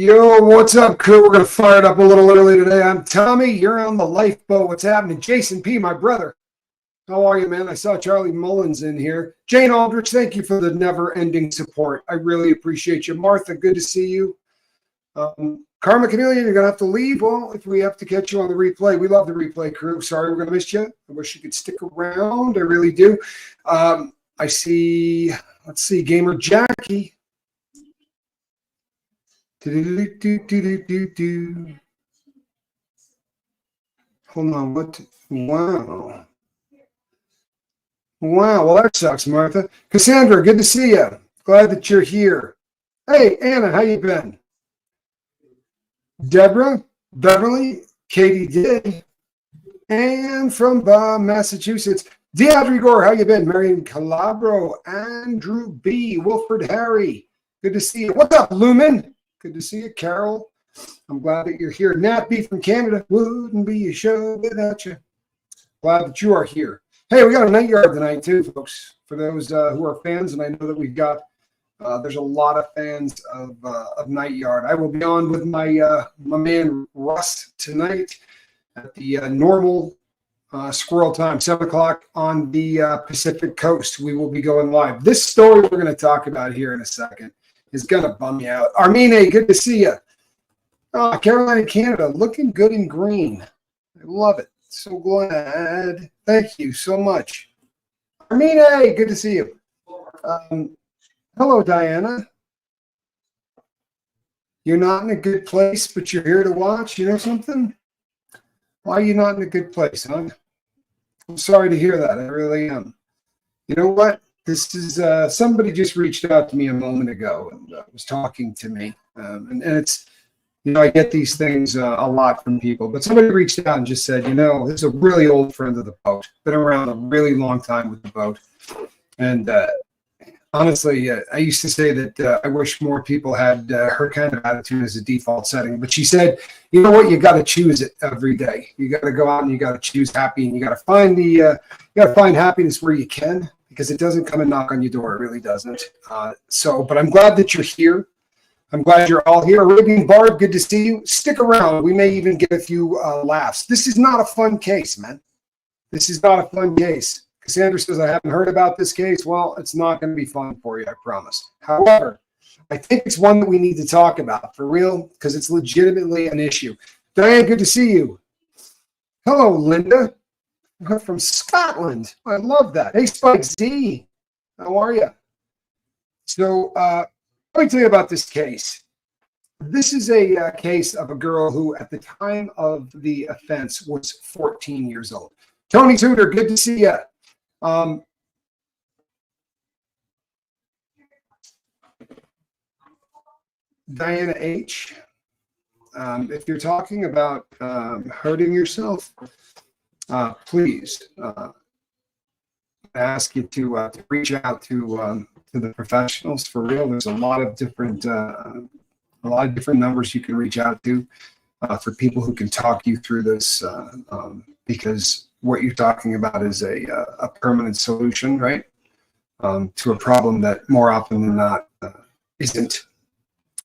Yo, what's up, crew? We're going to fire it up a little early today. I'm Tommy. You're on the lifeboat. What's happening? Jason P., my brother. How are you, man? I saw Charlie Mullins in here. Jane Aldrich, thank you for the never-ending support. I really appreciate you. Martha, good to see you. Karma Chameleon, you're going to have to leave. Well, if we have to catch you on the replay, we love the replay, crew. Sorry we're going to miss you. I wish you could stick around. I really do. I see, let's see, Gamer Jackie. Hold on, what? Wow. Wow, well, that sucks, Martha. Cassandra, good to see you. Glad that you're here. Hey, Anna, how you been? Deborah, Beverly, Katie did, and from Massachusetts, DeAndre Gore, how you been? Marion Calabro, Andrew B, Wilford Harry, good to see you. What's up, Lumen? Good to see you, Carol. I'm glad that you're here. Nat B from Canada, wouldn't be a show without you. Glad that you are here. Hey, we got a night yard tonight too, folks. For those who are fans, and I know that we've got there's a lot of fans of Night Yard. I will be on with my my man Russ tonight at the normal squirrel time, 7 o'clock on the Pacific Coast. We will be going live. This story we're going to talk about here in a second is going to bum you out. Armine, good to see you. Oh, Carolina, Canada, looking good in green. I love it. So glad. Thank you so much. Armine, good to see you. Hello, Diana. You're not in a good place, but you're here to watch. You know something? Why are you not in a good place, huh? I'm sorry to hear that. I really am. You know what? This is somebody just reached out to me a moment ago and was talking to me. And it's, you know, I get these things a lot from people, but somebody reached out and just said, you know, this is a really old friend of the boat, been around a really long time with the boat. And honestly, I used to say that I wish more people had her kind of attitude as a default setting. But she said, you know what? You got to choose it every day. You got to go out and you got to choose happy, and you got to find happiness where you can, because it doesn't come and knock on your door. It really doesn't. But I'm glad that you're here. I'm glad you're all here. Arabian Barb, good to see you. Stick around. We may even get a few laughs. This is not a fun case, man. This is not a fun case. Cassandra says, I haven't heard about this case. Well, it's not going to be fun for you, I promise. However, I think it's one that we need to talk about for real, because it's legitimately an issue. Diane, good to see you. Hello, Linda. We're from Scotland. I love that. Hey, Spike Z. How are you? So let me tell you about this case. This is a case of a girl who, at the time of the offense, was 14 years old. Tony Tudor, good to see you. Diana H., if you're talking about hurting yourself, please ask you to reach out to the professionals for real. There's a lot of different numbers you can reach out to for people who can talk you through this, because what you're talking about is a permanent solution, right? To a problem that more often than not isn't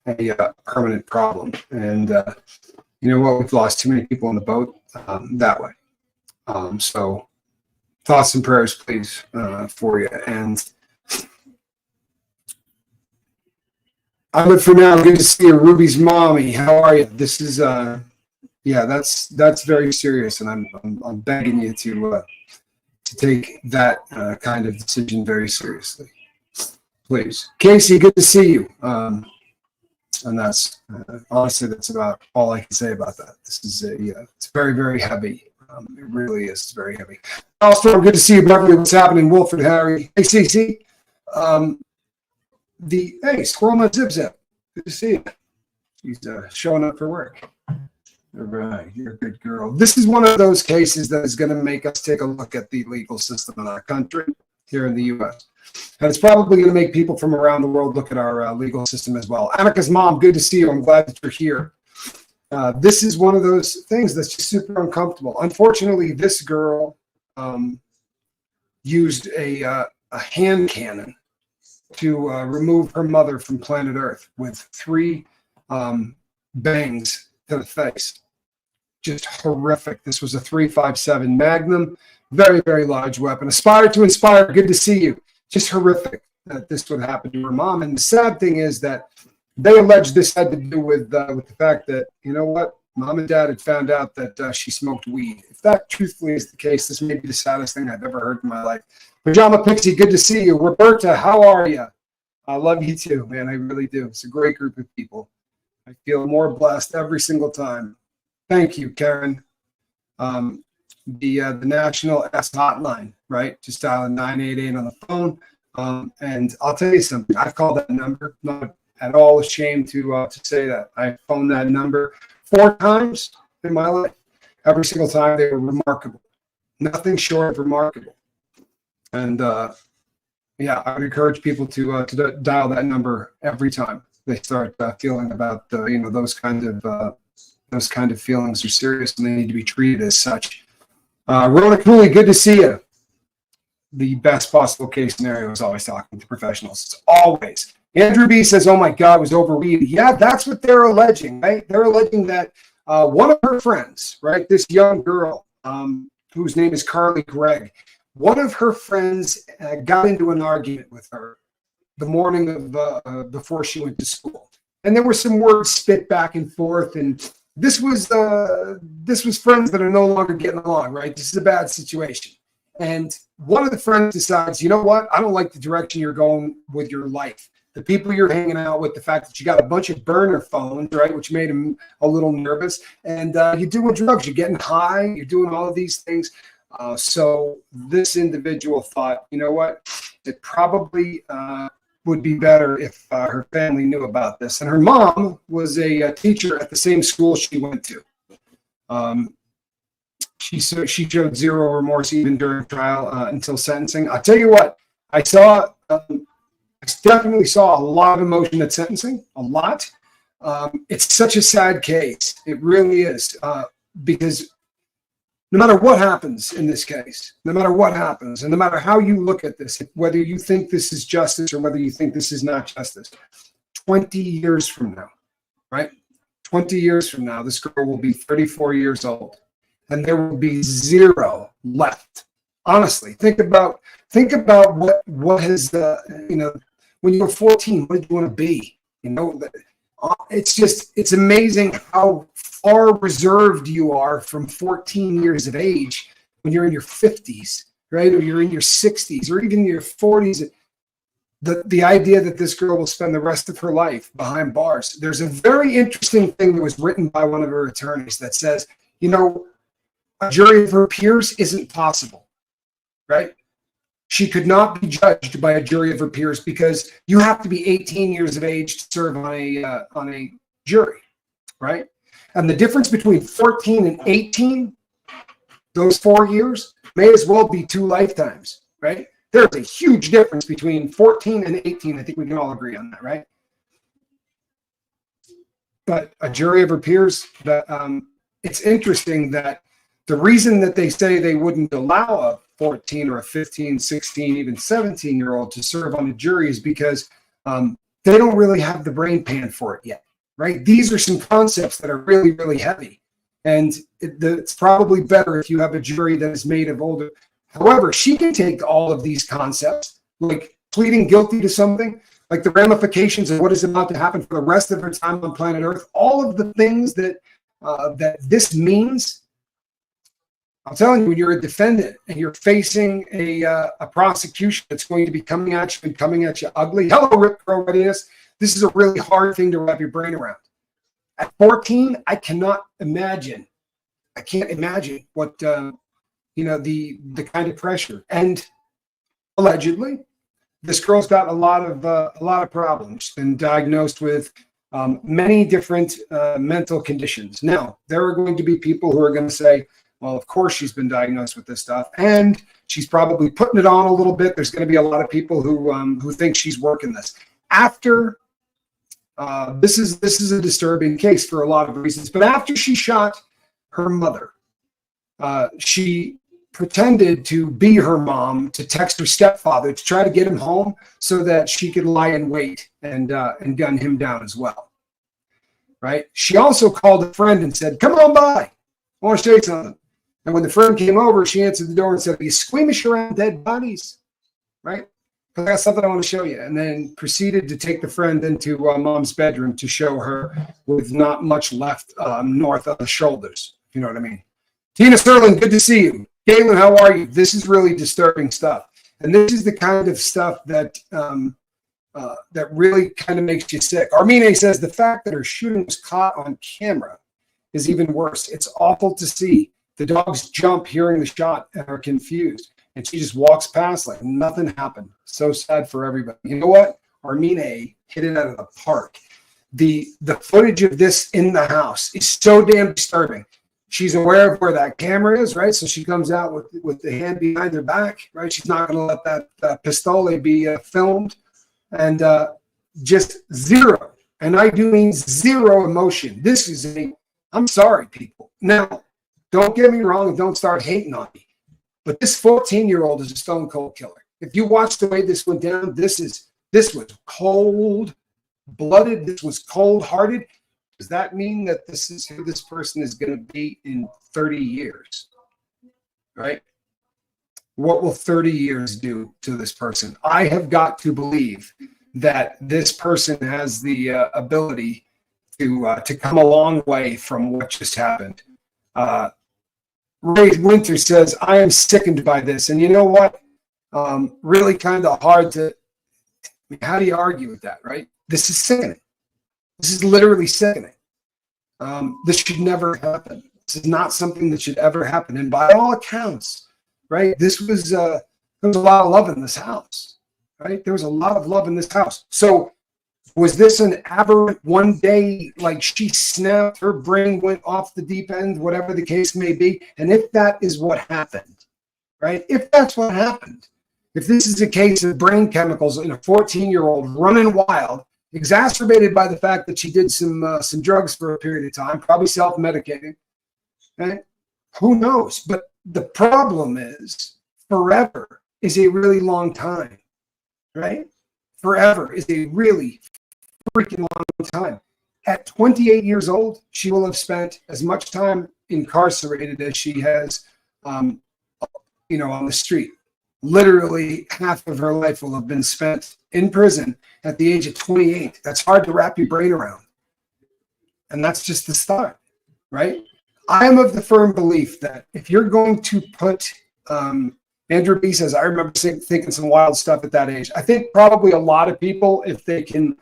a permanent problem. And you know what? We've lost too many people on the boat that way. So thoughts and prayers, please, for you. And I'm good for now. Good to see you, Ruby's mommy. How are you? This is yeah, that's very serious, and I'm begging you to take that kind of decision very seriously, please. Casey, good to see you. And that's honestly, that's about all I can say about that. This is it's very, very heavy. It really is. It's very heavy. Also, good to see you, Beverly. What's happening, Wilford Harry? Hey, CC. Hey, Squirrel Nut Zip Zip. Good to see you. She's showing up for work. All right, you're a good girl. This is one of those cases that is going to make us take a look at the legal system in our country here in the U.S. And it's probably going to make people from around the world look at our legal system as well. Annika's mom, good to see you. I'm glad that you're here. This is one of those things that's just super uncomfortable. Unfortunately, this girl used a hand cannon to remove her mother from planet Earth with three bangs to the face. Just horrific. This was a .357 Magnum, very, very large weapon. Aspire to inspire. Good to see you. Just horrific that this would happen to her mom. And the sad thing is that they allege this had to do with the fact that, you know what, mom and dad had found out that she smoked weed. If that truthfully is the case, this may be the saddest thing I've ever heard in my life. Pajama Pixie, good to see you. Roberta, how are you? I love you too, man. I really do. It's a great group of people. I feel more blessed every single time. Thank you, Karen. The National S hotline, right? Just dial 988 on the phone. And I'll tell you something. I've called that number. Not at all ashamed to say that. I phoned that number 4 times in my life. Every single time they were remarkable. Nothing short of remarkable. And yeah, I would encourage people to dial that number every time they start feeling about those kind of feelings are serious and they need to be treated as such. Rona Cooley, good to see you. The best possible case scenario is always talking to professionals. It's always. Andrew B says, "Oh my God, it was overweed." Yeah, that's what they're alleging, right? They're alleging that one of her friends, right, this young girl, whose name is Carly Gregg, one of her friends got into an argument with her the morning of before she went to school, and there were some words spit back and forth, and this was friends that are no longer getting along, right? This is a bad situation, and one of the friends decides, you know what? I don't like the direction you're going with your life. The people you're hanging out with, the fact that you got a bunch of burner phones, right, which made him a little nervous, and you're doing drugs, you're getting high, you're doing all of these things. So this individual thought, you know what, it probably would be better if her family knew about this. And her mom was a teacher at the same school she went to. She showed zero remorse even during trial until sentencing. I'll tell you what, I definitely saw a lot of emotion at sentencing, a lot. It's such a sad case. It really is, because no matter what happens in this case, no matter what happens, and no matter how you look at this, whether you think this is justice or whether you think this is not justice, 20 years from now, right? 20 years from now, this girl will be 34 years old, and there will be zero left. Honestly, think about what has when you were 14, what did you want to be? It's amazing how far reserved you are from 14 years of age when you're in your 50s, right? Or you're in your 60s or even your 40s. The idea that this girl will spend the rest of her life behind bars. There's a very interesting thing that was written by one of her attorneys that says, a jury of her peers isn't possible, right? She could not be judged by a jury of her peers because you have to be 18 years of age to serve on a jury, right? And the difference between 14 and 18, those 4 years, may as well be 2 lifetimes, right? There's a huge difference between 14 and 18. I think we can all agree on that, right? But a jury of her peers, it's interesting that the reason that they say they wouldn't allow a 14 or a 15, 16, even 17-year-old to serve on a jury is because they don't really have the brain pan for it yet, right? These are some concepts that are really, really heavy. And it's probably better if you have a jury that is made of older. However, she can take all of these concepts, like pleading guilty to something, like the ramifications of what is about to happen for the rest of her time on planet Earth, all of the things that this means. I'm telling you, when you're a defendant and you're facing a prosecution that's going to be coming at you and coming at you ugly. Hello, Rip Pro Readiness. This is a really hard thing to wrap your brain around. At 14, I cannot imagine. I can't imagine what the kind of pressure. And allegedly, this girl's got a lot of problems. She's been diagnosed with many different mental conditions. Now, there are going to be people who are going to say, well, of course she's been diagnosed with this stuff, and she's probably putting it on a little bit. There's going to be a lot of people who think she's working this. After this is a disturbing case for a lot of reasons. But after she shot her mother, she pretended to be her mom to text her stepfather to try to get him home so that she could lie in wait and gun him down as well. right? She also called a friend and said, come on by. I want to show you something. And when the friend came over, she answered the door and said, are you squeamish around dead bodies? Right? Because I got something I want to show you. And then proceeded to take the friend into mom's bedroom to show her with not much left north of the shoulders. You know what I mean? Tina Sterling, good to see you. Galen, how are you? This is really disturbing stuff. And this is the kind of stuff that that really kind of makes you sick. Armine says the fact that her shooting was caught on camera is even worse. It's awful to see. The dogs jump hearing the shot and are confused. And she just walks past like nothing happened. So sad for everybody. You know what? Armine hit it out of the park. The footage of this in the house is so damn disturbing. She's aware of where that camera is, right? So she comes out with the hand behind her back, right? She's not going to let that pistole be filmed. And just zero, and I do mean zero emotion. This is I'm sorry, people. Now, don't get me wrong and don't start hating on me. But this 14-year-old is a stone cold killer. If you watch the way this went down, this was cold-blooded. This was cold-hearted. Does that mean that this is who this person is going to be in 30 years? Right? What will 30 years do to this person? I have got to believe that this person has the ability to come a long way from what just happened. Ray Winter says, I am sickened by this. And you know what? Really kind of hard to, how do you argue with that, right? This is sickening. This is literally sickening. This should never happen. This is not something that should ever happen. And by all accounts, right, this was, there was a lot of love in this house, right? There was a lot of love in this house. So was this an aberrant one day, like she snapped, her brain went off the deep end, whatever the case may be? And if that is what happened, right? If that's what happened, if this is a case of brain chemicals in a 14-year-old running wild, exacerbated by the fact that she did some drugs for a period of time, probably self-medicating, right? Who knows? But the problem is forever is a really long time, right? Forever is a really freaking long time. At 28 years old, she will have spent as much time incarcerated as she has, on the street. Literally half of her life will have been spent in prison at the age of 28. That's hard to wrap your brain around. And that's just the start, right? I am of the firm belief that if you're going to put, Andrew B says, I remember thinking some wild stuff at that age. I think probably a lot of people, if they can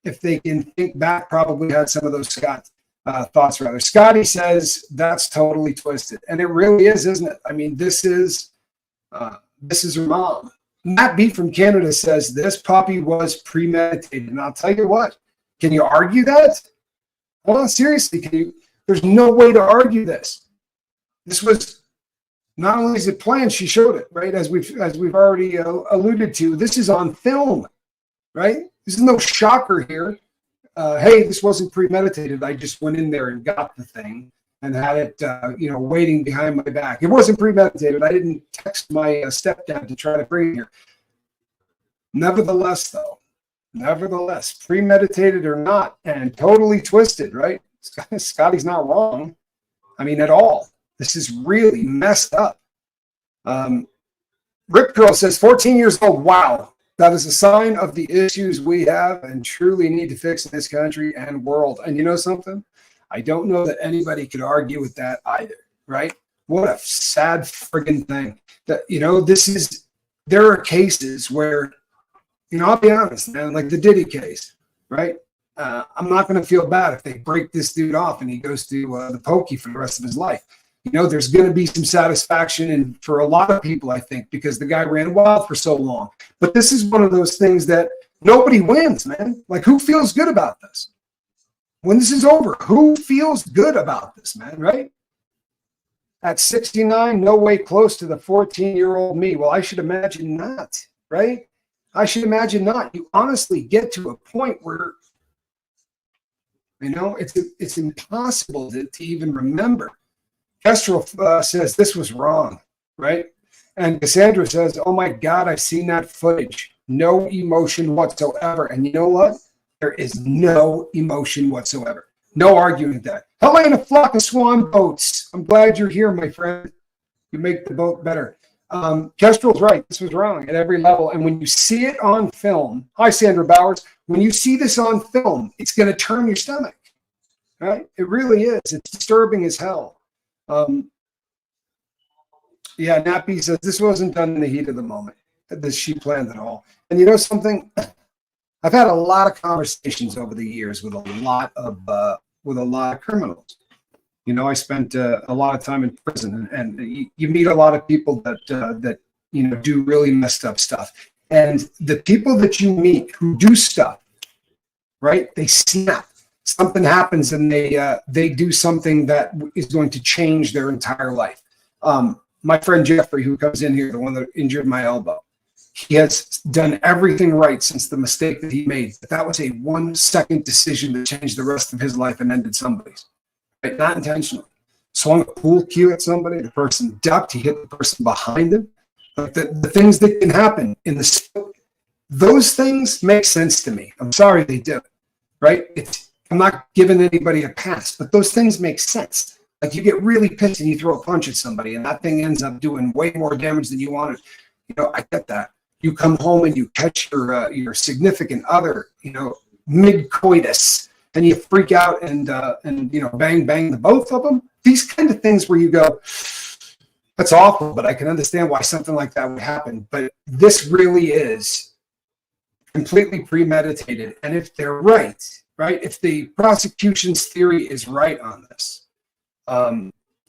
think back, probably had some of those thoughts rather. Scotty says that's totally twisted. And it really is, isn't it? I mean, this is her mom. Matt B from Canada says this puppy was premeditated. And I'll tell you what, can you argue that? Well, seriously, there's no way to argue this. This was, not only is it planned, she showed it, right? As we've already alluded to, this is on film, right? This is no shocker here. Hey, this wasn't premeditated. I just went in there and got the thing and had it, waiting behind my back. It wasn't premeditated. I didn't text my stepdad to try to bring it here. Nevertheless, premeditated or not, and totally twisted, right? Scotty's not wrong. I mean, at all. This is really messed up. Rip Girl says, 14 years old. Wow. That is a sign of the issues we have and truly need to fix in this country and world. And you know something? I don't know that anybody could argue with that either, right? What a sad friggin' thing. That, there are cases where, I'll be honest, man, like the Diddy case, right? I'm not going to feel bad if they break this dude off and he goes to the pokey for the rest of his life. There's going to be some satisfaction, and for a lot of people, I think, because the guy ran wild for so long. But this is one of those things that nobody wins, man. Like, who feels good about this? When this is over, who feels good about this, man, right? At 69, no way close to the 14-year-old me. Well, I should imagine not, right? I should imagine not. You honestly get to a point where, it's impossible to even remember. Kestrel says this was wrong, right? And Cassandra says, oh my God, I've seen that footage. No emotion whatsoever. And you know what? There is no emotion whatsoever. No arguing with that. Hello in a flock of swan boats. I'm glad you're here, my friend. You make the boat better. Kestrel's right. This was wrong at every level. And when you see it on film, hi, Sandra Bowers. When you see this on film, it's going to turn your stomach. Right? It really is. It's disturbing as hell. Yeah, Nappy says this wasn't done in the heat of the moment. This she planned it all. And you know something? I've had a lot of conversations over the years with a lot of criminals. You know, I spent a lot of time in prison, and you meet a lot of people that you know do really messed up stuff. And the people that you meet who do stuff, right? They snap. Something happens, and they do something that is going to change their entire life. My friend Jeffrey, who comes in here, the one that injured my elbow, he has done everything right since the mistake that he made. But that was a 1-second decision that changed the rest of his life and ended somebody's. Right? Not intentionally. Swung a pool cue at somebody, the person ducked, he hit the person behind him. Like the things that can happen in the those things make sense to me. I'm sorry they do. Right? I'm not giving anybody a pass, but those things make sense. Like you get really pissed and you throw a punch at somebody and that thing ends up doing way more damage than you wanted. You know, I get that. You come home and you catch your significant other, you know, mid-coitus, and you freak out and you know, bang the both of them. These kind of things where you go, that's awful, but I can understand why something like that would happen. But this really is completely premeditated. And if they're right, if the prosecution's theory is right on this,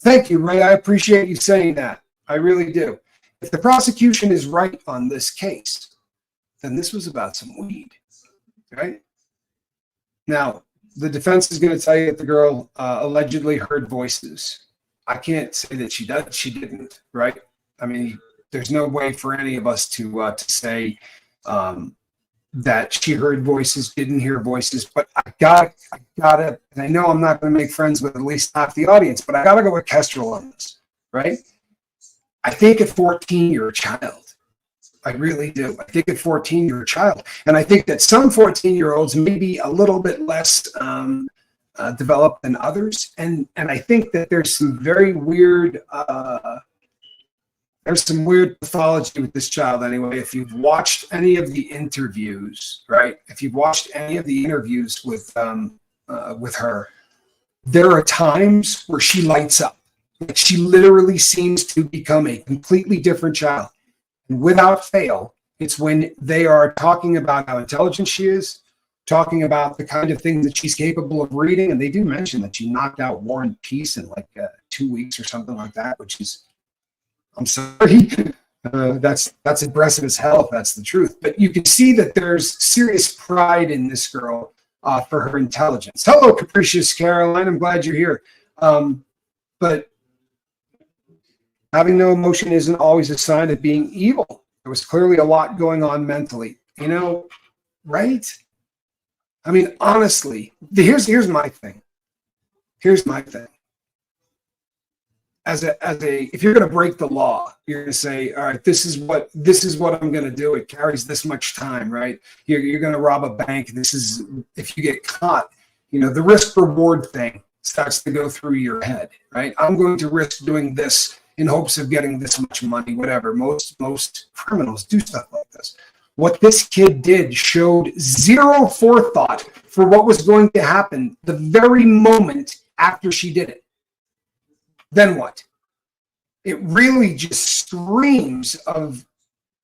thank you, Ray. I appreciate you saying that. I really do. If the prosecution is right on this case, then this was about some weed, right? Now, the defense is going to tell you that the girl allegedly heard voices. I can't say that she didn't, right? I mean, there's no way for any of us to say that she heard voices, didn't hear voices, but I gotta, and I know I'm not going to make friends with at least half the audience, but I gotta go with Kestrel on this, right? I think at 14, you're a child. I really do. I think at 14, you're a child. And I think that some 14-year-olds may be a little bit less developed than others. And I think that there's some very weird, there's some weird pathology with this child anyway. If you've watched any of the interviews, right? If you've watched any of the interviews with her, there are times where she lights up. Like she literally seems to become a completely different child. And without fail, it's when they are talking about how intelligent she is, talking about the kind of things that she's capable of reading. And they do mention that she knocked out War and Peace in like 2 weeks or something like that, which is, I'm sorry, that's aggressive as hell if that's the truth. But you can see that there's serious pride in this girl for her intelligence. Hello, Capricious Caroline. I'm glad you're here. But having no emotion isn't always a sign of being evil. There was clearly a lot going on mentally, you know, right? I mean, honestly, here's my thing. Here's my thing. If you're going to break the law, you're going to say, all right, this is what I'm going to do. It carries this much time, right? You're going to rob a bank. This is, if you get caught, you know, the risk reward thing starts to go through your head, right? I'm going to risk doing this in hopes of getting this much money, whatever. Most criminals do stuff like this. What this kid did showed zero forethought for what was going to happen the very moment after she did it. Then what? It really just screams of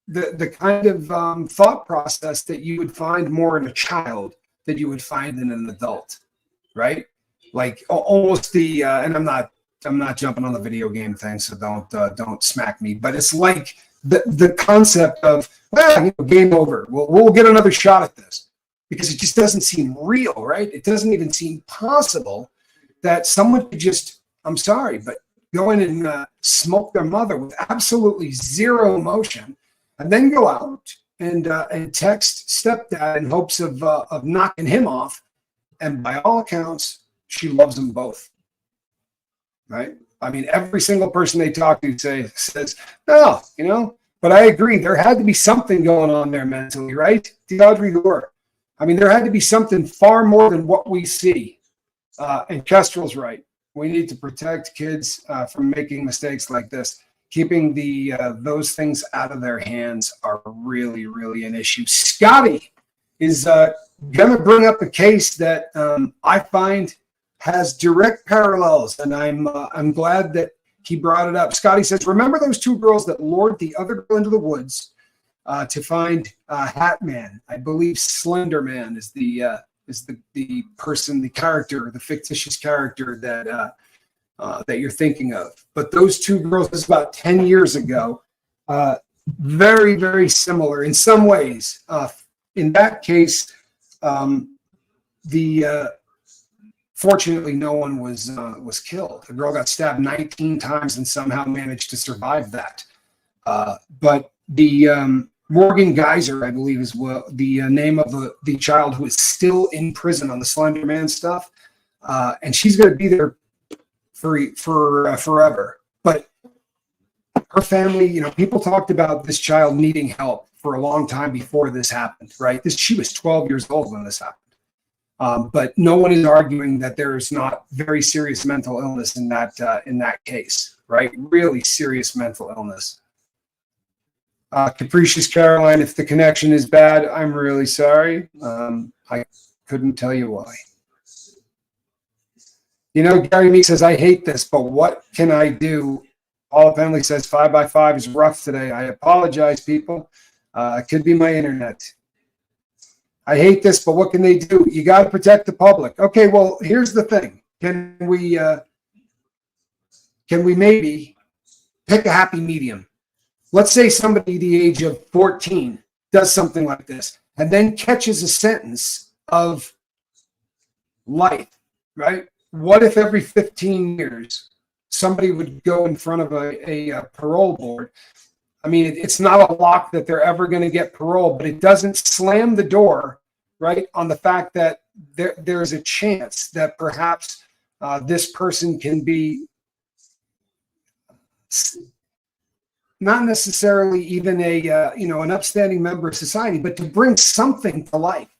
the kind of thought process that you would find more in a child than you would find in an adult, right? Like almost the and I'm not jumping on the video game thing, so don't smack me. But it's like the concept of, well, you know, game over. We'll get another shot at this, because it just doesn't seem real, right? It doesn't even seem possible that someone could just, I'm sorry, but go in and smoke their mother with absolutely zero emotion, and then go out and text stepdad in hopes of knocking him off. And by all accounts, she loves them both, right? I mean, every single person they talk to says, no, you know. But I agree, there had to be something going on there mentally, right? Audrey Gore. I mean, there had to be something far more than what we see. And Kestrel's right. We need to protect kids from making mistakes like this. Keeping those things out of their hands are really, really an issue. Scotty is going to bring up a case that I find has direct parallels, and I'm glad that he brought it up. Scotty says, remember those two girls that lured the other girl into the woods to find Hat Man? I believe Slender Man is the person, the character, the fictitious character that you're thinking of. But those two girls, this is about 10 years ago, very, very similar in some ways. In that case, fortunately, no one was killed. The girl got stabbed 19 times and somehow managed to survive that. But the Morgan Geyser, I believe, is the name of the child who is still in prison on the Slender Man stuff, and she's going to be there for forever. But her family, people talked about this child needing help for a long time before this happened, right? She was 12 years old when this happened. But no one is arguing that there is not very serious mental illness in that case, right? Really serious mental illness. Capricious Caroline, if the connection is bad, I'm really sorry. I couldn't tell you why. Gary Meek says, I hate this, but what can I do? Paula Penley says, 5x5 is rough today. I apologize, people. It could be my internet. I hate this, but what can they do? You got to protect the public. Okay, well, here's the thing. Can we maybe pick a happy medium? Let's say somebody the age of 14 does something like this and then catches a sentence of life, right? What if every 15 years somebody would go in front of a parole board? I mean, it's not a lock that they're ever going to get parole, but it doesn't slam the door, right, on the fact that there's a chance that perhaps this person can be not necessarily even an upstanding member of society, but to bring something to life,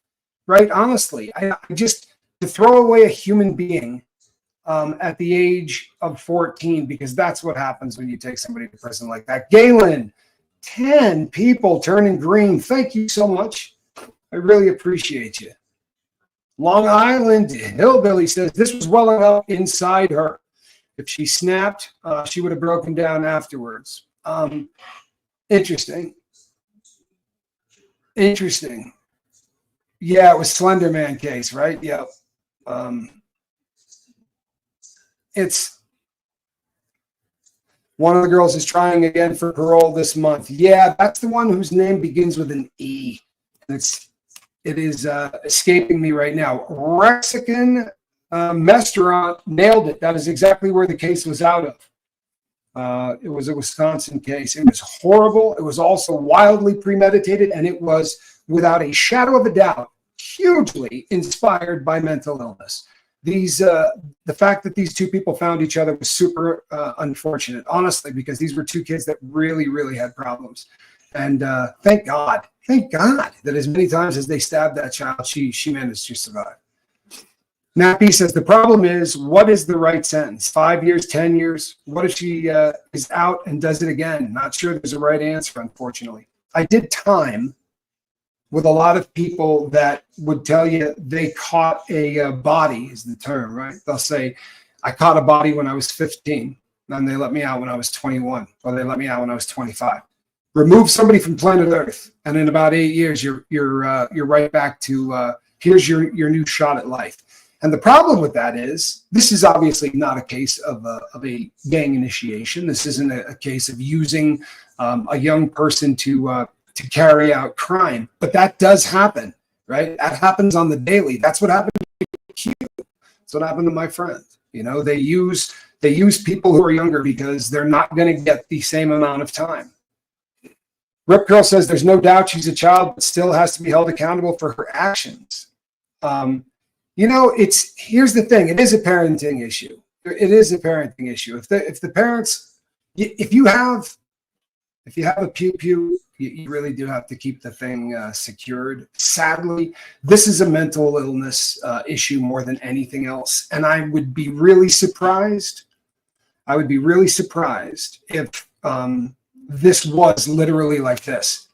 right? Honestly, I just to throw away a human being at the age of 14, because that's what happens when you take somebody to prison like that. Galen, 10 people turning green. Thank you so much. I really appreciate you. Long Island Hillbilly says, this was welling up inside her. If she snapped, she would have broken down afterwards. Interesting. Yeah, it was Slender Man case, right? Yeah. It's one of the girls is trying again for parole this month. Yeah, that's the one whose name begins with an E. It is escaping me right now. Mexican restaurant nailed it. That is exactly where the case was out of. It was a Wisconsin case. It was horrible. It was also wildly premeditated, and it was, without a shadow of a doubt, hugely inspired by mental illness. The fact that these two people found each other was super unfortunate, honestly, because these were two kids that really, really had problems. And thank God that as many times as they stabbed that child, she managed to survive. Nappy says, the problem is, what is the right sentence? 5 years, 10 years? What if she is out and does it again? Not sure there's a right answer, unfortunately. I did time with a lot of people that would tell you they caught a body, is the term, right? They'll say, I caught a body when I was 15, and they let me out when I was 21, or they let me out when I was 25. Remove somebody from planet Earth, and in about 8 years, you're right back to here's your new shot at life. And the problem with that is, this is obviously not a case of a gang initiation. This isn't a case of using a young person to carry out crime, but that does happen, right? That happens on the daily. That's what happened to Q. That's what happened to my friend. They use people who are younger because they're not going to get the same amount of time. Rip Girl says, there's no doubt she's a child, but still has to be held accountable for her actions. Here's the thing. It is a parenting issue. It is a parenting issue. If the parents, if you have a pew pew You really do have to keep the thing secured. Sadly, this is a mental illness issue more than anything else. And I would be really surprised. I would be really surprised if this was literally like this.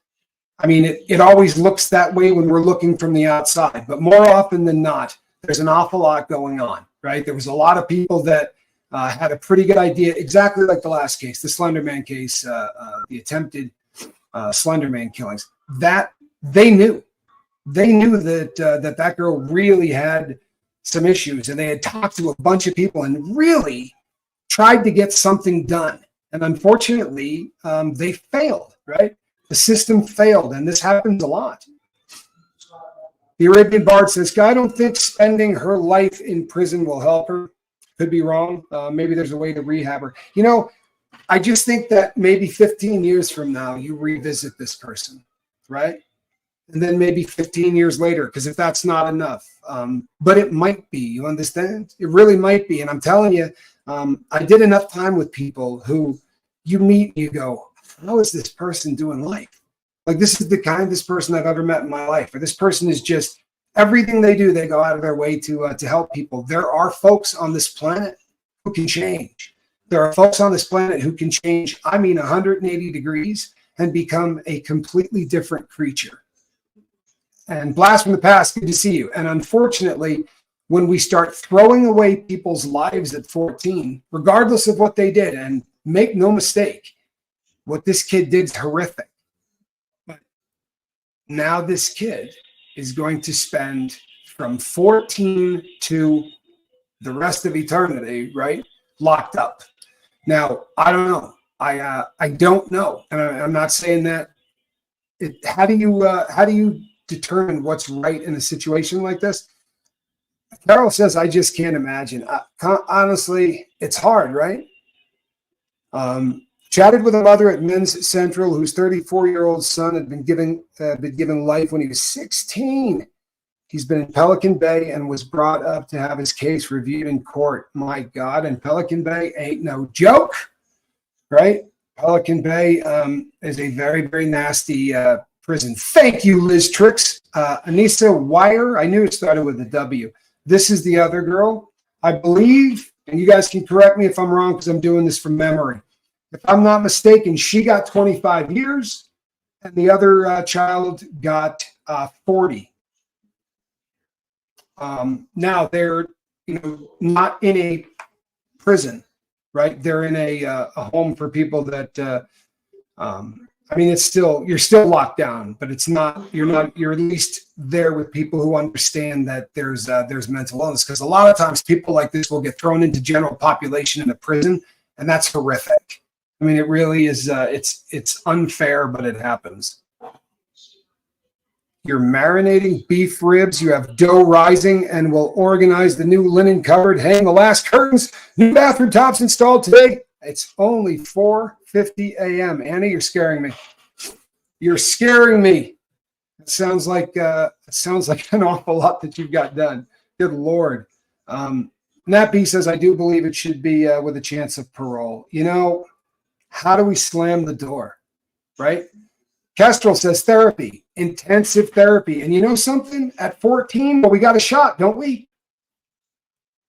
I mean, it always looks that way when we're looking from the outside, but more often than not, there's an awful lot going on, right? There was a lot of people that had a pretty good idea, exactly like the last case, the Slender Man case, the attempted Slender Man killings. That they knew that that girl really had some issues, and they had talked to a bunch of people and really tried to get something done. And unfortunately, they failed, right? The system failed, and this happens a lot. The Arabian Bard says, I don't think spending her life in prison will help her. Could be wrong. Maybe there's a way to rehab her. You know, I just think that maybe 15 years from now, you revisit this person, right? And then maybe 15 years later, because if that's not enough, but it might be, you understand? It really might be. And I'm telling you, I did enough time with people who you meet, and you go, how is this person doing life? Like, this is the kindest person I've ever met in my life. Or this person is just, everything they do, they go out of their way to help people. There are folks on this planet who can change. There are folks on this planet who can change, 180 degrees and become a completely different creature. And Blast from the Past, good to see you. And unfortunately, when we start throwing away people's lives at 14, regardless of what they did, and make no mistake, what this kid did is horrific. But now this kid is going to spend from 14 to the rest of eternity, right, locked up. Now, I don't know. I don't know, and I'm not saying that. How do you determine what's right in a situation like this? Carol says, I just can't imagine. Honestly, it's hard, right? Chatted with a mother at Men's Central whose 34-year-old son had been given life when he was 16. He's been in Pelican Bay and was brought up to have his case reviewed in court. My God, and Pelican Bay ain't no joke, right? Pelican Bay is a very, very nasty prison. Thank you, Liz Tricks. Anissa Wire, I knew it started with a W. This is the other girl, I believe, and you guys can correct me if I'm wrong because I'm doing this from memory. If I'm not mistaken, she got 25 years and the other child got 40. Now they're, not in a prison, right? They're in a home for people that, it's still, you're still locked down, but it's not, you're at least there with people who understand that there's mental illness. Because a lot of times people like this will get thrown into general population in a prison, and that's horrific. I mean, it really is, it's unfair, but it happens. You're marinating beef ribs. You have dough rising and will organize the new linen cupboard, hang the last curtains, new bathroom tops installed today. It's only 4:50 a.m. Annie, you're scaring me. You're scaring me. It sounds like an awful lot that you've got done. Good Lord. Nat B says, I do believe it should be with a chance of parole. How do we slam the door, right? Kestrel says therapy, intensive therapy. And you know something? At 14, well, we got a shot, don't we?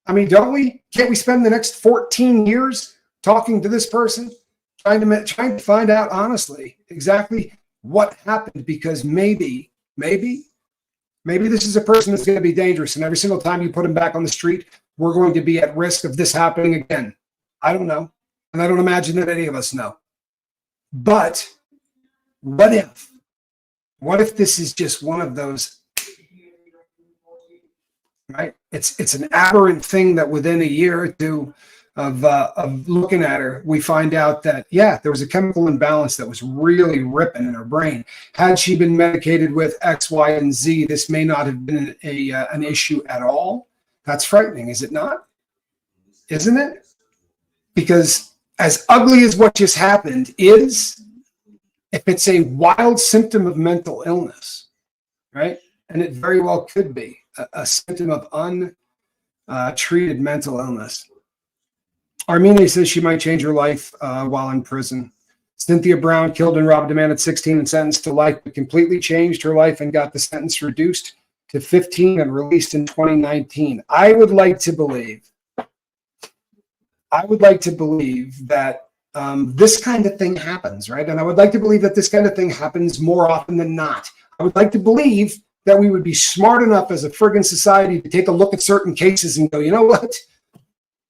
Don't we? Can't we spend the next 14 years talking to this person, trying to find out honestly exactly what happened? Because maybe this is a person that's going to be dangerous, and every single time you put him back on the street, we're going to be at risk of this happening again. I don't know, and I don't imagine that any of us know. But what if this is just one of those, right? It's an aberrant thing that within a year or two of looking at her, we find out that, there was a chemical imbalance that was really ripping in her brain. Had she been medicated with X, Y, and Z, this may not have been an issue at all. That's frightening, is it not? Isn't it? Because as ugly as what just happened is, if it's a wild symptom of mental illness, right? And it very well could be a symptom of untreated mental illness. Armenia says she might change her life while in prison. Cynthia Brown, killed and robbed a man at 16 and sentenced to life, but completely changed her life and got the sentence reduced to 15 and released in 2019. I would like to believe that this kind of thing happens, right? And I would like to believe that this kind of thing happens more often than not. I would like to believe that we would be smart enough as a friggin' society to take a look at certain cases and go, you know what?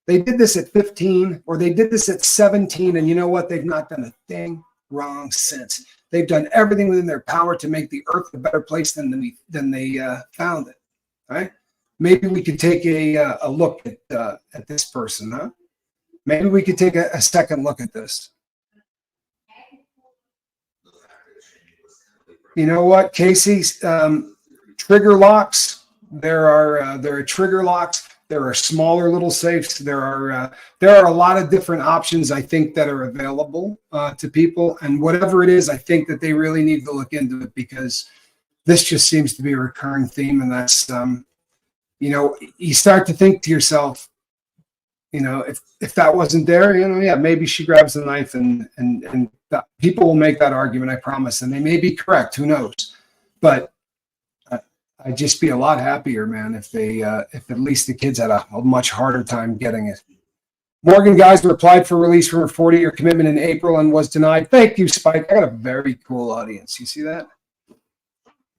They did this at 15 or they did this at 17, and you know what? They've not done a thing wrong since. They've done everything within their power to make the earth a better place than they found it, right? Maybe we could take a look at this person, huh? Maybe we could take a second look at this. You know what, Casey? Trigger locks. There are trigger locks. There are smaller little safes. There are a lot of different options, I think, that are available to people. And whatever it is, I think that they really need to look into it, because this just seems to be a recurring theme. And that's, you know, you start to think to yourself, you know, if that wasn't there, you know, yeah, maybe she grabs the knife, and people will make that argument, I promise. And they may be correct. Who knows? But I'd just be a lot happier, man, if at least the kids had a much harder time getting it. Morgan Geisler applied for release from her 40-year commitment in April and was denied. Thank you, Spike. I got a very cool audience. You see that?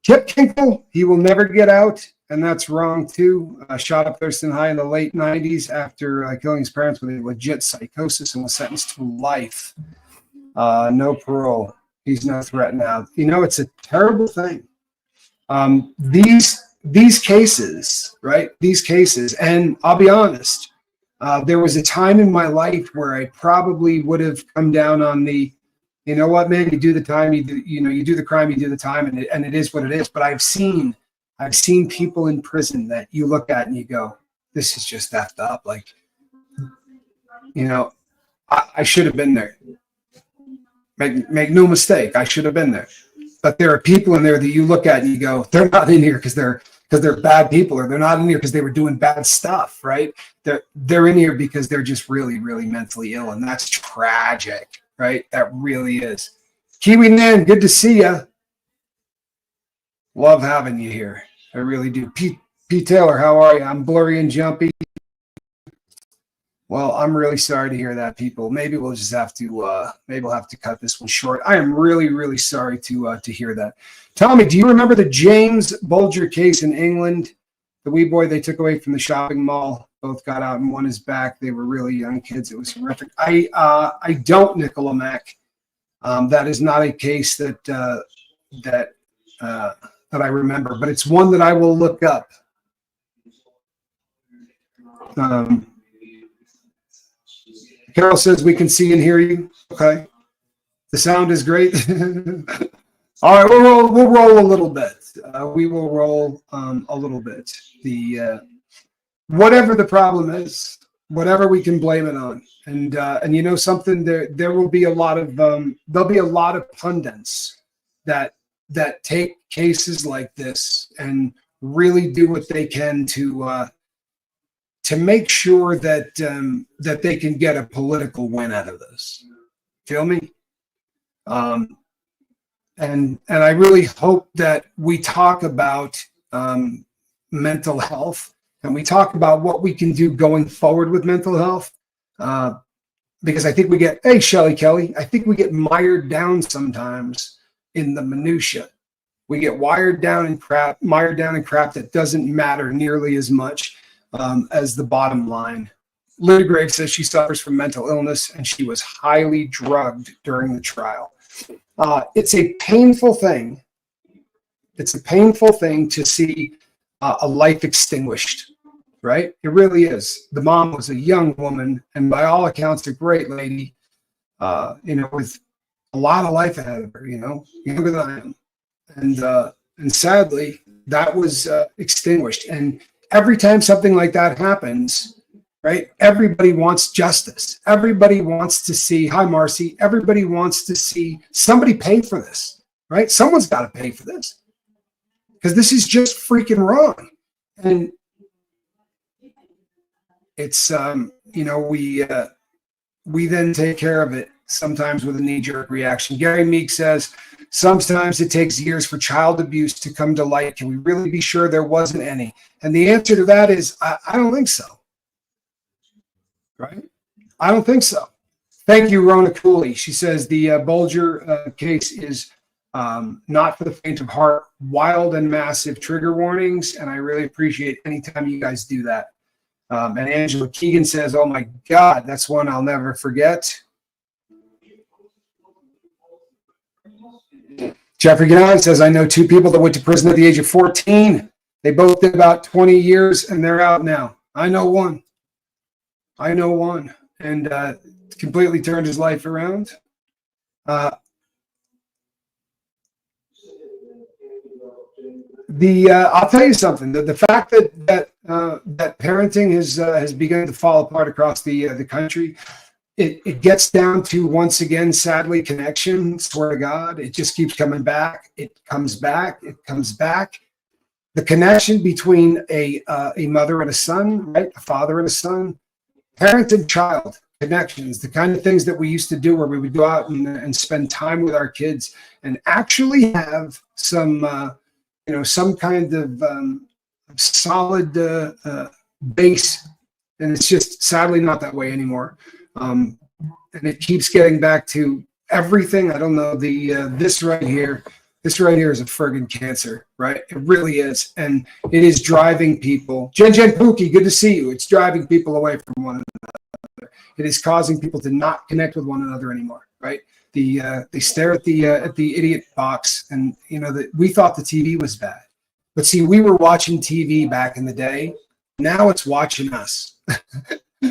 Kip Kinkle, he will never get out, and that's wrong too. Shot up Thurston High in the late 90s after killing his parents with a legit psychosis and was sentenced to life. No parole. He's no threat now. You know, it's a terrible thing. These cases, right? These cases, and I'll be honest, there was a time in my life where I probably would have come down on the, you know what, man, you do the time, you do the crime, you do the time, and it is what it is. But I've seen people in prison that you look at and you go, this is just effed up. Like, you know, I should have been there. Make no mistake, I should have been there. But there are people in there that you look at and you go, they're not in here because they're bad people, or they're not in here because they were doing bad stuff, right? They're in here because they're just really, really mentally ill, and that's tragic, right? That really is. Kiwi Nan, good to see you. Love having you here. I really do. Pete Taylor, how are you? I'm blurry and jumpy. Well, I'm really sorry to hear that, people. Maybe we'll just have to cut this one short. I am really, really sorry to hear that. Tommy, do you remember the James Bulger case in England? The wee boy they took away from the shopping mall. Both got out and one is back. They were really young kids. It was horrific. I don't, Nicola Mack. That is not a case that I remember, but it's one that I will look up. Carol says we can see and hear you. Okay. The sound is great. All right, we'll roll a little bit. We will roll a little bit. Whatever the problem is, whatever we can blame it on. And you know something, there will be a lot of there'll be a lot of pundits that take cases like this and really do what they can to make sure that that they can get a political win out of this. Feel me? And I really hope that we talk about mental health, and we talk about what we can do going forward with mental health. Because I think we get, hey, Shelly Kelly, I think we get mired down sometimes in the minutia. We get mired down in crap that doesn't matter nearly as much as the bottom line. Linda Grave says she suffers from mental illness and she was highly drugged during the trial. It's a painful thing. It's a painful thing to see a life extinguished, right? It really is. The mom was a young woman and by all accounts, a great lady, with a lot of life ahead of her, younger than I am. And sadly, that was extinguished. And every time something like that happens, right, everybody wants justice. Everybody wants to see, hi, Marcy, everybody wants to see somebody pay for this, right? Someone's got to pay for this because this is just freaking wrong. And it's, we then take care of it sometimes with a knee-jerk reaction. Gary Meek says, sometimes it takes years for child abuse to come to light. Can we really be sure there wasn't any? And the answer to that is, I don't think so. Right? I don't think so. Thank you, Rona Cooley. She says the Bulger case is not for the faint of heart. Wild and massive trigger warnings, and I really appreciate anytime you guys do that. And Angela Keegan says, oh my God, that's one I'll never forget. Jeffrey Gannon says, I know two people that went to prison at the age of 14. They both did about 20 years, and they're out now. I know one. And completely turned his life around. I'll tell you something. The fact that parenting has begun to fall apart across the country, it gets down to, once again, sadly, connection. Swear to God, it just keeps coming back. It comes back. The connection between a mother and a son, right? A father and a son, parent and child connections, the kind of things that we used to do where we would go out and spend time with our kids and actually have some kind of solid base. And it's just sadly not that way anymore. And it keeps getting back to everything. I don't know, this right here is a friggin' cancer, right? It really is. And it is driving people. Jen Pookie, good to see you. It's driving people away from one another. It is causing people to not connect with one another anymore, right? They stare at the idiot box, and we thought the TV was bad, but see, we were watching TV back in the day. Now it's watching us,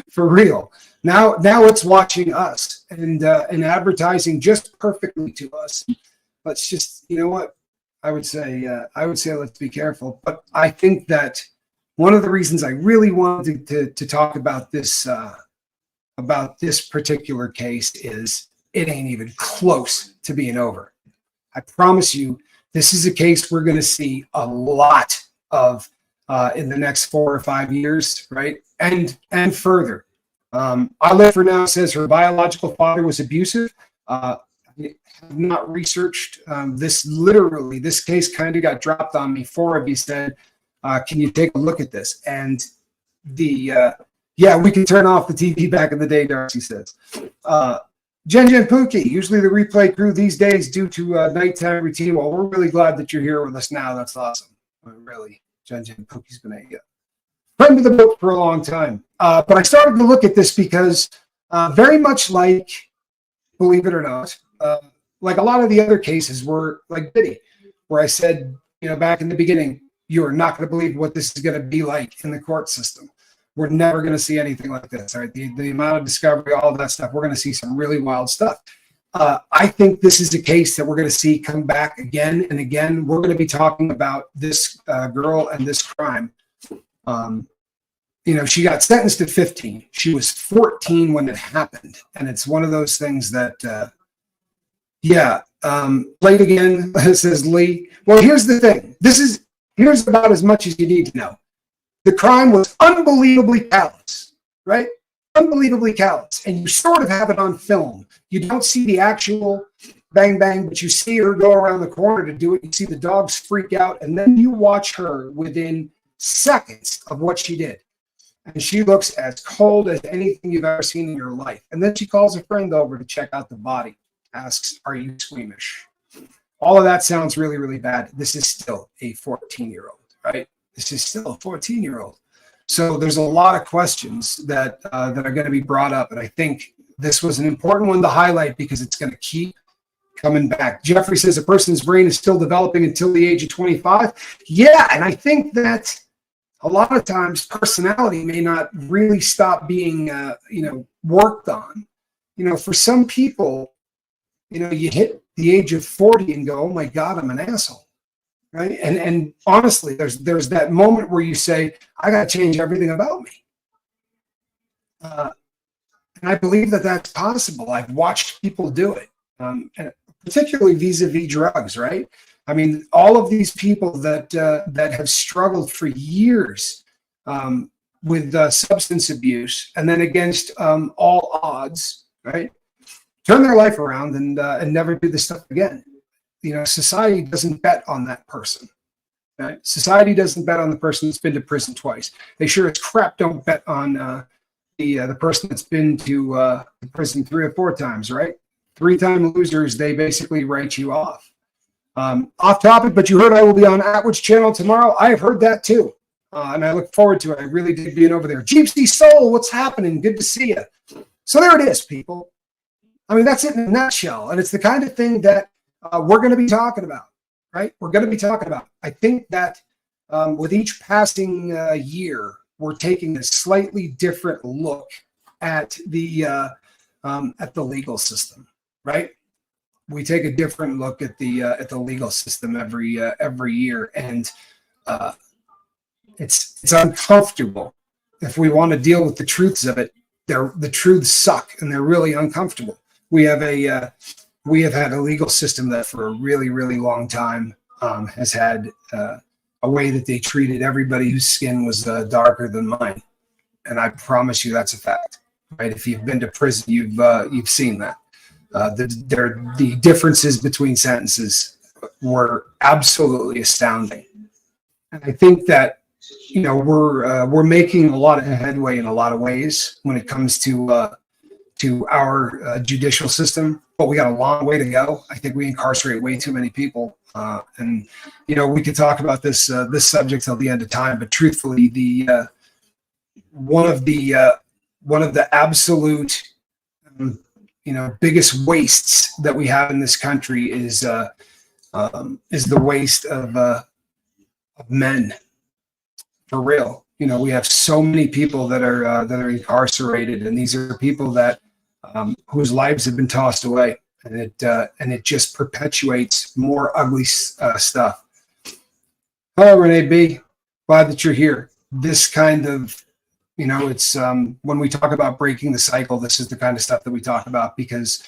for real. Now it's watching us and advertising just perfectly to us. Let's just, you know what? I would say let's be careful. But I think that one of the reasons I really wanted to talk about this particular case is it ain't even close to being over. I promise you, this is a case we're going to see a lot of in the next 4 or 5 years, right? And further. I Live For Now says her biological father was abusive. I have not researched this. Literally, this case kind of got dropped on me. 4 of you said, can you take a look at this? And yeah, we can turn off the TV back in the day, Darcy says. Jen Pookie, usually the replay crew these days due to nighttime routine. Well, we're really glad that you're here with us now. That's awesome. Really, Jen Pookie's been a friend of the boat for a long time. But I started to look at this because very much like, believe it or not, like a lot of the other cases were like Biddy, where I said, back in the beginning, you are not going to believe what this is going to be like in the court system. We're never going to see anything like this. Right? The amount of discovery, all of that stuff, we're going to see some really wild stuff. I think this is a case that we're going to see come back again and again. We're going to be talking about this girl and this crime. She got sentenced at 15. She was 14 when it happened. And it's one of those things that, played again, says Lee. Well, here's the thing. Here's about as much as you need to know. The crime was unbelievably callous, right? Unbelievably callous. And you sort of have it on film. You don't see the actual bang, bang, but you see her go around the corner to do it. You see the dogs freak out. And then you watch her within seconds of what she did. And she looks as cold as anything you've ever seen in your life. And then she calls a friend over to check out the body, asks, are you squeamish? All of that sounds really, really bad. This is still a 14-year-old, right? This is still a 14-year-old. So there's a lot of questions that are going to be brought up. And I think this was an important one to highlight because it's going to keep coming back. Jeffrey says a person's brain is still developing until the age of 25. Yeah, and I think that a lot of times personality may not really stop being, worked on. For some people, you hit the age of 40 and go, oh my God, I'm an asshole. Right. And honestly, there's that moment where you say, I got to change everything about me. And I believe that that's possible. I've watched people do it, and particularly vis-a-vis drugs. Right. I mean, all of these people that have struggled for years with substance abuse, and then against all odds. Right. turn their life around and never do this stuff again. Society doesn't bet on that person. Right? Society doesn't bet on the person that's been to prison twice. They sure as crap don't bet on the person that's been to prison 3 or 4 times, right? 3-time losers, they basically write you off. Off topic, but you heard I will be on Atwood's channel tomorrow. I have heard that too. And I look forward to it. I really dig being over there. Jeepsy Soul, what's happening? Good to see you. So there it is, people. I mean, that's it in a nutshell. And it's the kind of thing that we're going to be talking about, right? We're going to be talking about. I think that with each passing year, we're taking a slightly different look at the legal system, right? We take a different look at the legal system every year, and it's uncomfortable. If we want to deal with the truths of it, the truths suck, and they're really uncomfortable. We have had a legal system that for a really, really long time has had a way that they treated everybody whose skin was darker than mine, and I promise you that's a fact. Right? If you've been to prison, you've seen that. The differences between sentences were absolutely astounding, and I think that we're making a lot of headway in a lot of ways when it comes to our judicial system, but we got a long way to go. I think we incarcerate way too many people, and we could talk about this subject till the end of time. But truthfully, one of the absolute biggest wastes that we have in this country is the waste of men. For real, we have so many people that are incarcerated, and these are people that whose lives have been tossed away, and it just perpetuates more ugly stuff. Hello, Renee B. Glad that you're here. This kind of it's when we talk about breaking the cycle, this is the kind of stuff that we talk about, because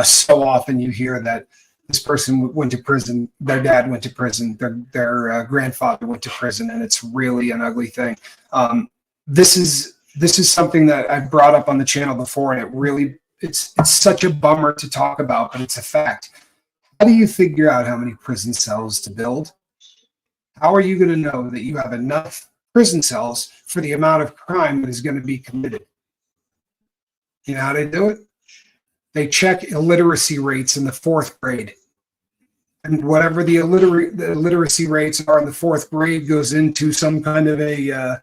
so often you hear that this person went to prison, their dad went to prison, their grandfather went to prison, and it's really an ugly thing. This is something that I've brought up on the channel before, and it's such a bummer to talk about, but it's a fact. How do you figure out how many prison cells to build? How are you going to know that you have enough prison cells for the amount of crime that is going to be committed? You know how they do it? They check illiteracy rates in the 4th grade. And whatever the literacy rates are in the 4th grade goes into some kind of a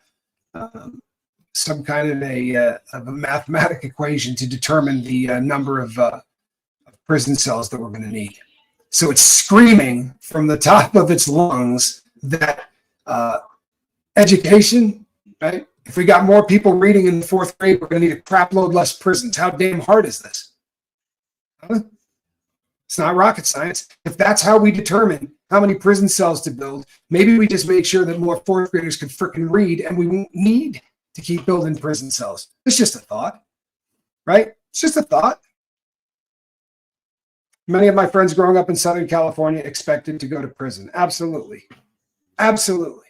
mathematic equation to determine the number of prison cells that we're going to need. So it's screaming from the top of its lungs that education, right? If we got more people reading in the 4th grade, we're going to need a crap load less prisons. How damn hard is this? Huh? It's not rocket science. If that's how we determine how many prison cells to build, maybe we just make sure that more 4th graders can freaking read, and we won't need to keep building prison cells. It's just a thought, right? It's just a thought. Many of my friends growing up in Southern California expected to go to prison. Absolutely. Absolutely.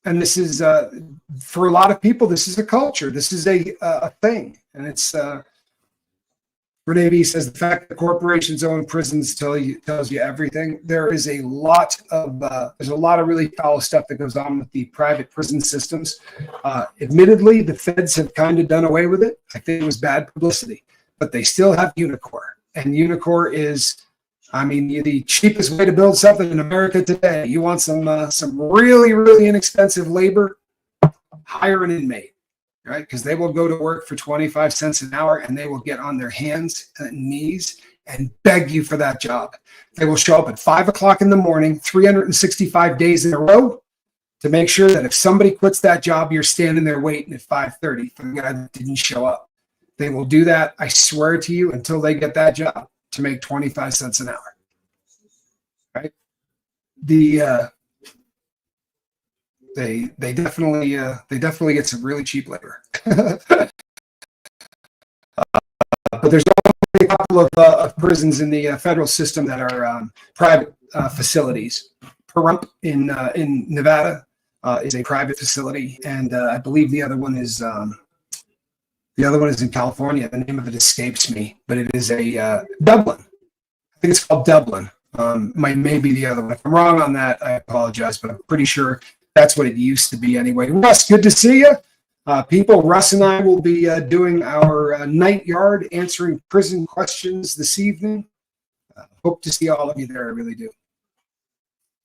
And this is, for a lot of people, this is a culture. This is a thing. And it's, Renee B says, the fact that corporations own prisons tells you everything. There is a lot of, there's a lot of really foul stuff that goes on with the private prison systems. Admittedly, the feds have kind of done away with it. I think it was bad publicity, but they still have Unicor. And Unicor is, I mean, the cheapest way to build something in America today. You want some really, really inexpensive labor, hire an inmate, right? Because they will go to work for 25 cents an hour, and they will get on their hands and knees and beg you for that job. They will show up at 5 o'clock in the morning, 365 days in a row, to make sure that if somebody quits that job, you're standing there waiting at 5:30 for the guy that didn't show up. They will do that, I swear to you, until they get that job, to make 25 cents an hour, right? They definitely get some really cheap labor. But there's only a couple of prisons in the federal system that are private facilities. Pahrump in Nevada is a private facility, and I believe the other one is The other one is in California. The name of it escapes me, but it is a Dublin. I think it's called Dublin. Maybe the other one. If I'm wrong on that, I apologize, but I'm pretty sure that's what it used to be anyway. Russ, good to see you. People, Russ and I will be doing our night yard, answering prison questions this evening. Hope to see all of you there. I really do.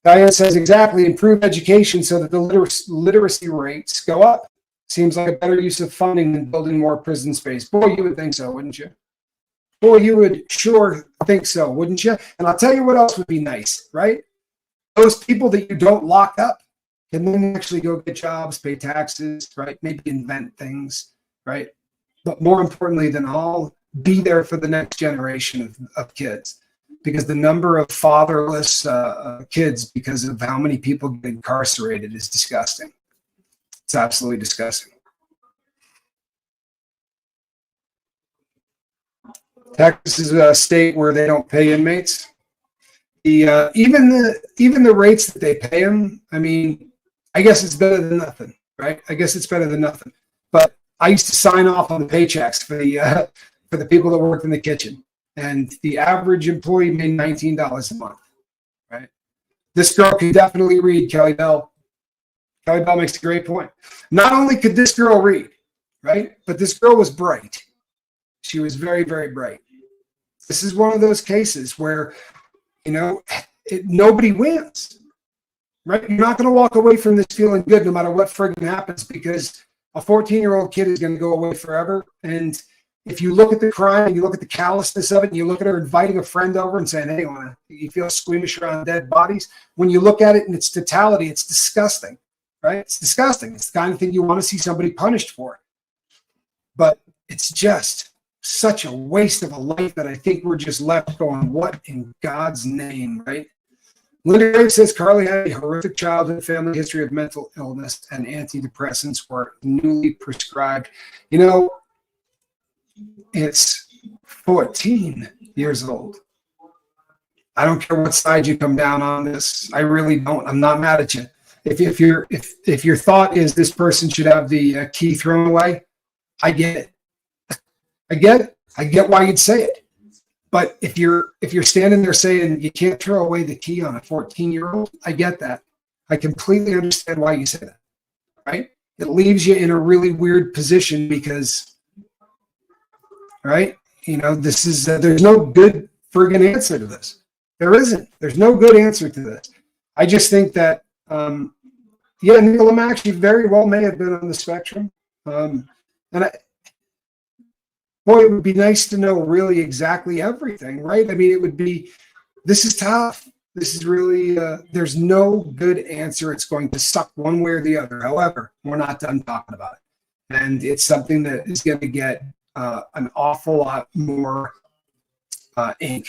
Diane says, exactly, improve education so that the literacy rates go up. Seems like a better use of funding than building more prison space. Boy, you would think so, wouldn't you? Boy, you would sure think so, wouldn't you? And I'll tell you what else would be nice, right? Those people that you don't lock up can then actually go get jobs, pay taxes, right? Maybe invent things, right? But more importantly than all, be there for the next generation of kids. Because the number of fatherless kids because of how many people get incarcerated is disgusting. It's absolutely disgusting. Texas is a state where they don't pay inmates. Even the rates that they pay them, I mean, I guess it's better than nothing, right? I guess it's better than nothing. But I used to sign off on the paychecks for the people that worked in the kitchen. And the average employee made $19 a month, right? This girl can definitely read, Kelly Bell. Kelly Bell makes a great point. Not only could this girl read, right? But this girl was bright. She was very, very bright. This is one of those cases where, nobody wins, right? You're not going to walk away from this feeling good no matter what friggin' happens, because a 14-year-old kid is going to go away forever. And if you look at the crime and you look at the callousness of it, and you look at her inviting a friend over and saying, hey, you feel squeamish around dead bodies, when you look at it in its totality, it's disgusting, right? It's disgusting. It's the kind of thing you want to see somebody punished for. But it's just such a waste of a life that I think we're just left going, what in God's name, right? Linda Gregg says Carly had a horrific childhood, family history of mental illness, and antidepressants were newly prescribed. It's 14 years old. I don't care what side you come down on this. I really don't. I'm not mad at you. If your thought is this person should have the key thrown away, I get it. I get it. I get why you'd say it. But if you're standing there saying you can't throw away the key on a 14-year-old, I get that. I completely understand why you say that. Right? It leaves you in a really weird position because, right? This is there's no good friggin' answer to this. There isn't. There's no good answer to this. I just think that, Nicola Mack, she very well may have been on the spectrum. Boy, it would be nice to know really exactly everything, right? I mean, this is tough. This is really, there's no good answer. It's going to suck one way or the other. However, we're not done talking about it. And it's something that is going to get an awful lot more ink.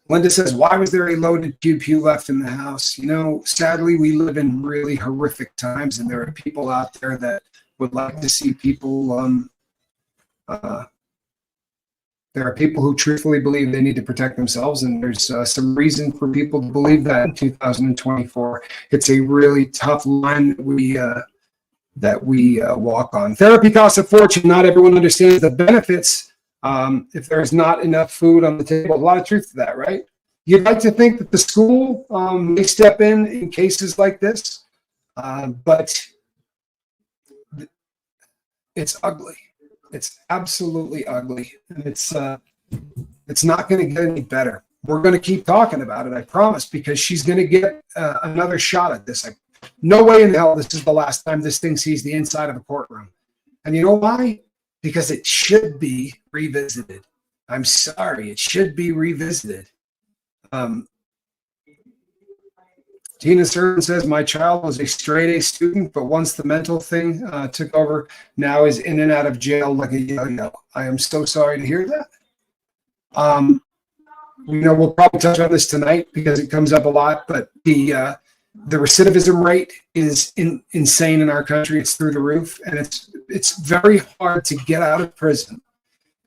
Linda says, why was there a loaded pew left in the house? Sadly, we live in really horrific times, and there are people out there that would like to see people there are people who truthfully believe they need to protect themselves, and there's some reason for people to believe that in 2024. It's a really tough line that we walk on. Therapy costs a fortune. Not everyone understands the benefits if there's not enough food on the table. A lot of truth to that, right? You'd like to think that the school may step in cases like this, but it's ugly. It's absolutely ugly, and it's not going to get any better. We're going to keep talking about it, I promise, because she's going to get another shot at this. No way in hell this is the last time this thing sees the inside of a courtroom. And you know why? Because it should be revisited. I'm sorry, it should be revisited. Tina Servan says, my child was a straight A student, but once the mental thing took over, now is in and out of jail like a yo-yo. I am so sorry to hear that. We'll probably touch on this tonight because it comes up a lot, but the recidivism rate is insane in our country. It's through the roof, and it's very hard to get out of prison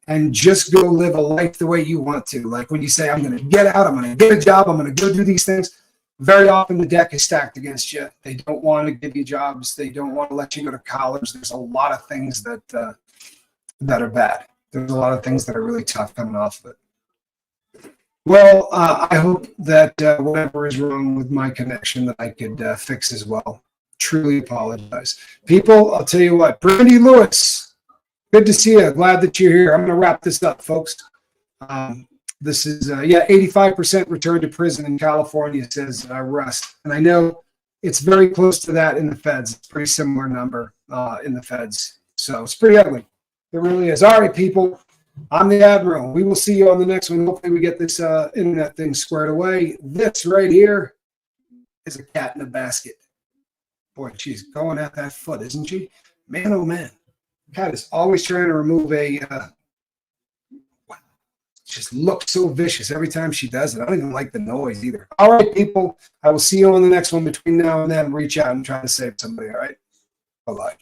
and just go live a life the way you want to. Like when you say, I'm going to get out, I'm going to get a job, I'm going to go do these things. Very often the deck is stacked against you. They don't want to give you jobs. They don't want to let you go to college. There's a lot of things that that are bad. There's a lot of things that are really tough coming off of it. Well, I hope that whatever is wrong with my connection that I could fix as well. Truly apologize. People, I'll tell you what, Brandy Lewis, good to see you. Glad that you're here. I'm going to wrap this up, folks. This is, 85% return to prison in California, says Russ. And I know it's very close to that in the feds. It's a pretty similar number in the feds. So it's pretty ugly. It really is. All right, people. I'm the Admiral. We will see you on the next one. Hopefully we get this internet thing squared away. This right here is a cat in a basket. Boy, she's going at that foot, isn't she? Man, oh man. Cat is always trying to remove a just looks so vicious every time she does it. I don't even like the noise either. All right, people. I will see you on the next one. Between now and then, reach out and try to save somebody. All right. Bye-bye.